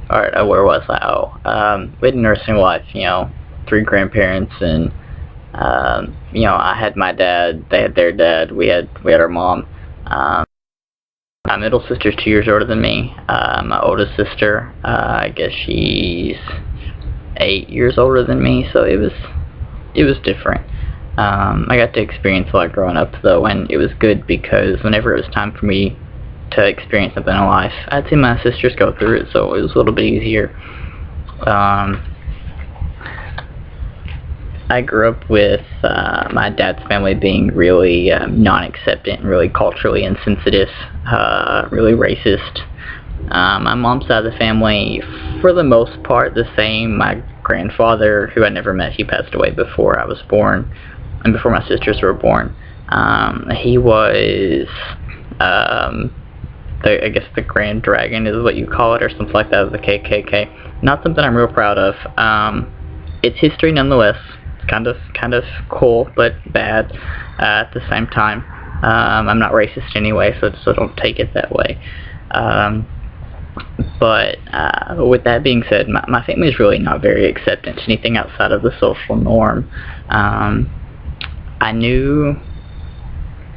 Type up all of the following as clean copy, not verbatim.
Alright, where was I? We had a nursing life, 3 grandparents, and, I had my dad, they had their dad, we had our mom. My middle sister's 2 years older than me. My oldest sister, I guess she's 8 years older than me, so it was different. I got to experience a lot growing up, though, and it was good because whenever it was time for me to experience something in life, I'd see my sisters go through it, so it was a little bit easier. I grew up with my dad's family being really non-acceptant, really culturally insensitive, really racist. My mom's side of the family, for the most part, the same. My grandfather, who I never met, he passed away before I was born, and before my sisters were born. He was, I guess the Grand Dragon is what you call it, or something like that, of the KKK. Not something I'm real proud of. It's history nonetheless. Kind of cool, but bad at the same time. I'm not racist anyway, so don't take it that way. But with that being said, my family is really not very acceptant to anything outside of the social norm. I knew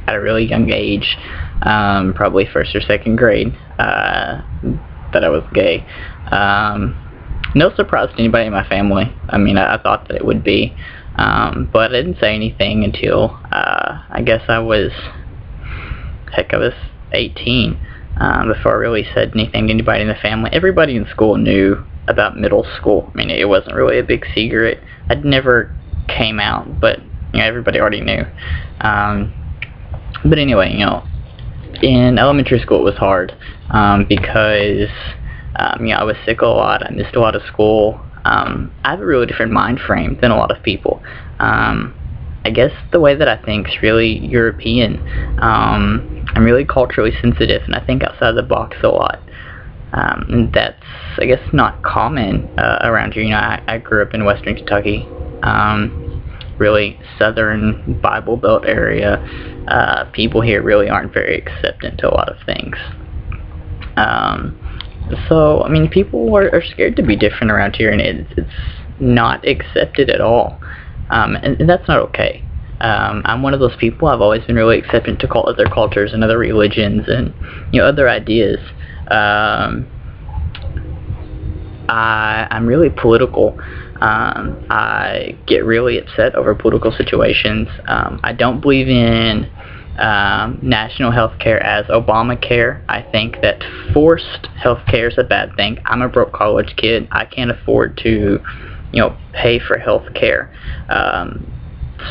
at a really young age, probably 1st or 2nd grade, that I was gay. No surprise to anybody in my family. I mean, I thought that it would be, but I didn't say anything until I guess I was 18 before I really said anything to anybody in the family. Everybody in school knew about middle school. I mean, it wasn't really a big secret. I'd never came out, but everybody already knew. But anyway, in elementary school it was hard because I was sick a lot. I missed a lot of school. I have a really different mind frame than a lot of people. I guess the way that I think is really European. I'm really culturally sensitive, and I think outside the box a lot. And that's, I guess, not common around here. I grew up in Western Kentucky, really southern Bible Belt area. People here really aren't very acceptant to a lot of things. So, I mean, people are scared to be different around here, and it's not accepted at all. And that's not okay. I'm one of those people. I've always been really acceptant to other cultures and other religions and, other ideas. I'm really political. I get really upset over political situations. I don't believe in national health care as Obamacare. I think that forced health care is a bad thing. I'm a broke college kid. I can't afford to, pay for health care.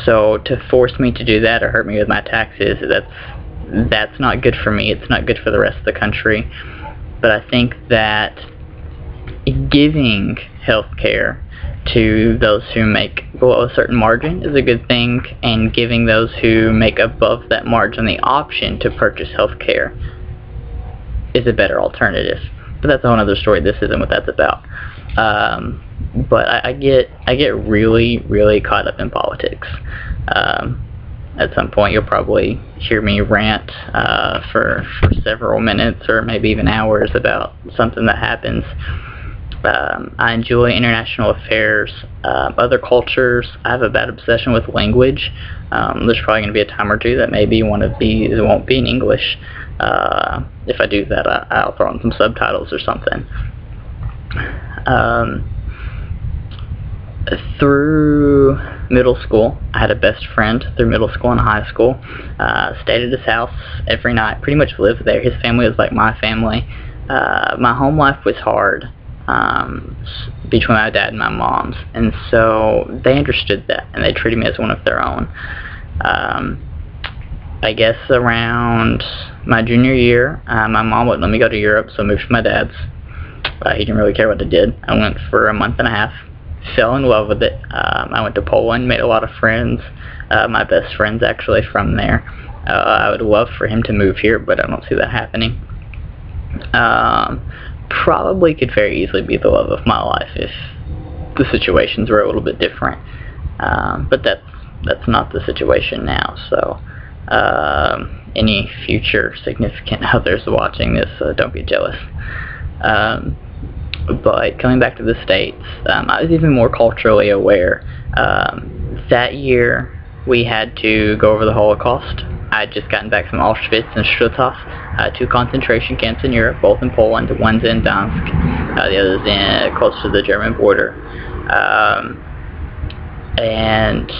So to force me to do that or hurt me with my taxes, that's not good for me. It's not good for the rest of the country. But I think that giving health care to those who make below a certain margin is a good thing, and giving those who make above that margin the option to purchase health care is a better alternative. But that's a whole other story. This isn't what that's about. But I get really, really caught up in politics. At some point you'll probably hear me rant for several minutes or maybe even hours about something that happens. I enjoy international affairs, other cultures. I have a bad obsession with language. There's probably going to be a time or two that maybe one of these won't be in English. If I do that, I'll throw in some subtitles or something. Through middle school, I had a best friend through middle school and high school. Stayed at his house every night, pretty much lived there. His family was like my family. My home life was hard between my dad and my mom's, and so they understood that, and they treated me as one of their own. I guess around my junior year, my mom wouldn't let me go to Europe, so I moved to my dad's. He didn't really care what I did. I went for a month and a half, fell in love with it. I went to Poland, made a lot of friends, my best friends actually from there. I would love for him to move here, but I don't see that happening. Probably could very easily be the love of my life if the situations were a little bit different. But that's not the situation now, so any future significant others watching this, don't be jealous. But coming back to the States, I was even more culturally aware. That year, we had to go over the Holocaust. I had just gotten back from Auschwitz and Stutthof, 2 concentration camps in Europe, both in Poland. One's in Dansk, the other's close to the German border. And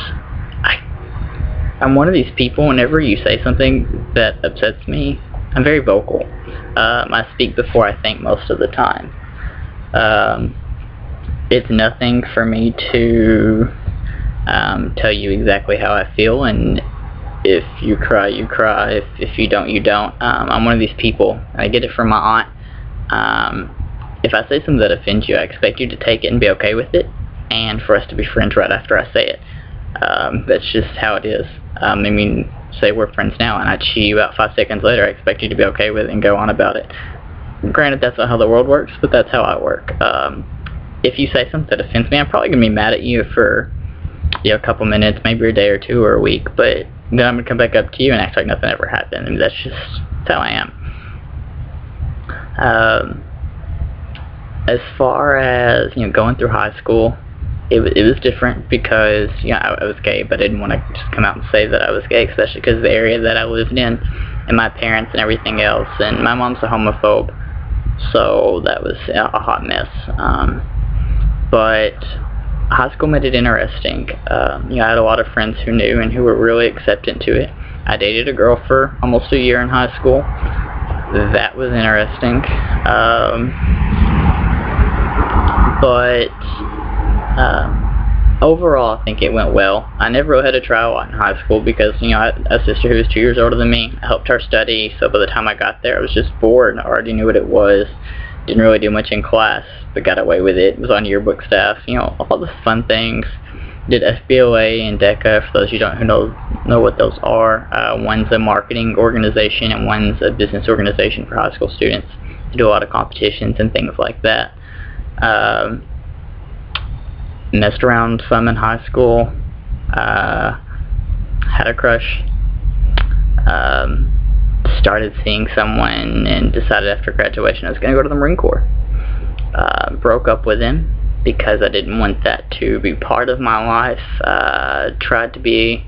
I'm one of these people, whenever you say something that upsets me, I'm very vocal. I speak before I think most of the time. It's nothing for me to tell you exactly how I feel, and if you cry, you cry. If you don't, you don't. I'm one of these people. I get it from my aunt. If I say something that offends you, I expect you to take it and be okay with it, and for us to be friends right after I say it. That's just how it is. I mean, say we're friends now, and I cheat you out 5 seconds later, I expect you to be okay with it and go on about it. Granted, that's not how the world works, but that's how I work. If you say something that offends me, I'm probably going to be mad at you for a couple minutes, maybe a day or two or a week, but then I'm going to come back up to you and act like nothing ever happened. I mean, that's just how I am. As far as, going through high school, it was different because, I was gay, but I didn't want to just come out and say that I was gay, especially because of the area that I lived in, and my parents and everything else, and my mom's a homophobe, so that was a hot mess. But high school made it interesting. I had a lot of friends who knew and who were really acceptant to it. I dated a girl for almost a year in high school. That was interesting. Overall, I think it went well. I never really had to try a lot in high school because, I had a sister who was 2 years older than me. I helped her study, so by the time I got there, I was just bored. I already knew what it was. Didn't really do much in class, but got away with it. Was on yearbook staff, all the fun things. Did FBLA and DECA, for those who don't know what those are. One's a marketing organization and one's a business organization for high school students. They do a lot of competitions and things like that. Messed around some in high school. Had a crush. Started seeing someone and decided after graduation I was going to go to the Marine Corps. Broke up with him because I didn't want that to be part of my life. Tried to be,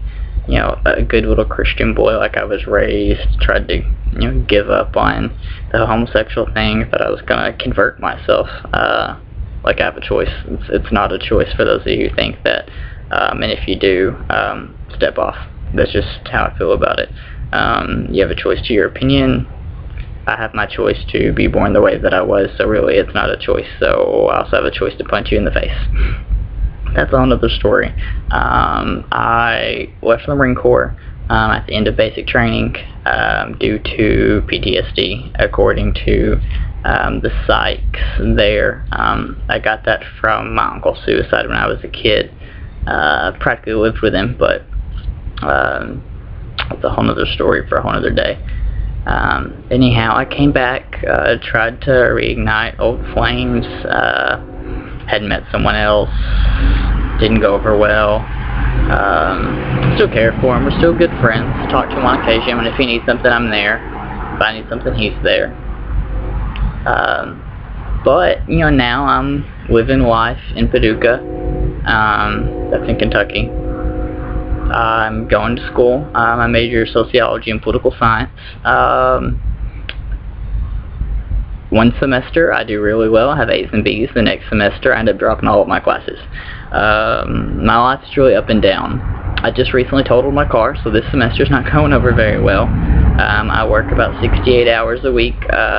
a good little Christian boy like I was raised. Tried to, give up on the homosexual thing, but I was going to convert myself. Like I have a choice. It's not a choice for those of you who think that. And if you do, step off. That's just how I feel about it. You have a choice to your opinion. I have my choice to be born the way that I was, so really it's not a choice. So I also have a choice to punch you in the face. That's a whole other story. I left the Marine Corps at the end of basic training due to PTSD, according to the psychs there. I got that from my uncle's suicide when I was a kid. Practically lived with him, but that's a whole other story for a whole other day. Anyhow, I came back, tried to reignite old flames, had met someone else, didn't go over well. Still care for him, we're still good friends, talk to him on occasion, and if he needs something, I'm there. If I need something, he's there. But, now I'm living life in Paducah, that's in Kentucky. I'm going to school. I major sociology and political science. One semester I do really well. I have A's and B's. The next semester I end up dropping all of my classes. My life is really up and down. I just recently totaled my car, so this semester's not going over very well. I work about 68 hours a week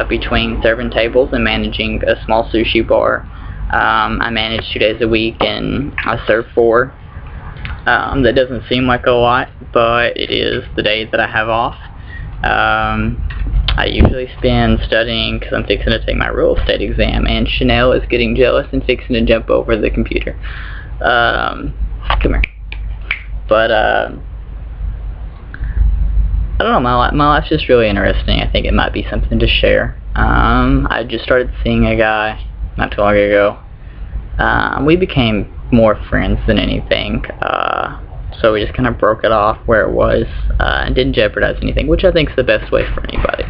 between serving tables and managing a small sushi bar. I manage 2 days a week and I serve 4. That doesn't seem like a lot, but it is the days that I have off. I usually spend studying because I'm fixing to take my real estate exam, and Chanel is getting jealous and fixing to jump over the computer. Come here. But, I don't know, my life's just really interesting. I think it might be something to share. I just started seeing a guy not too long ago. We became more friends than anything, so we just kind of broke it off where it was, and didn't jeopardize anything, which I think is the best way for anybody.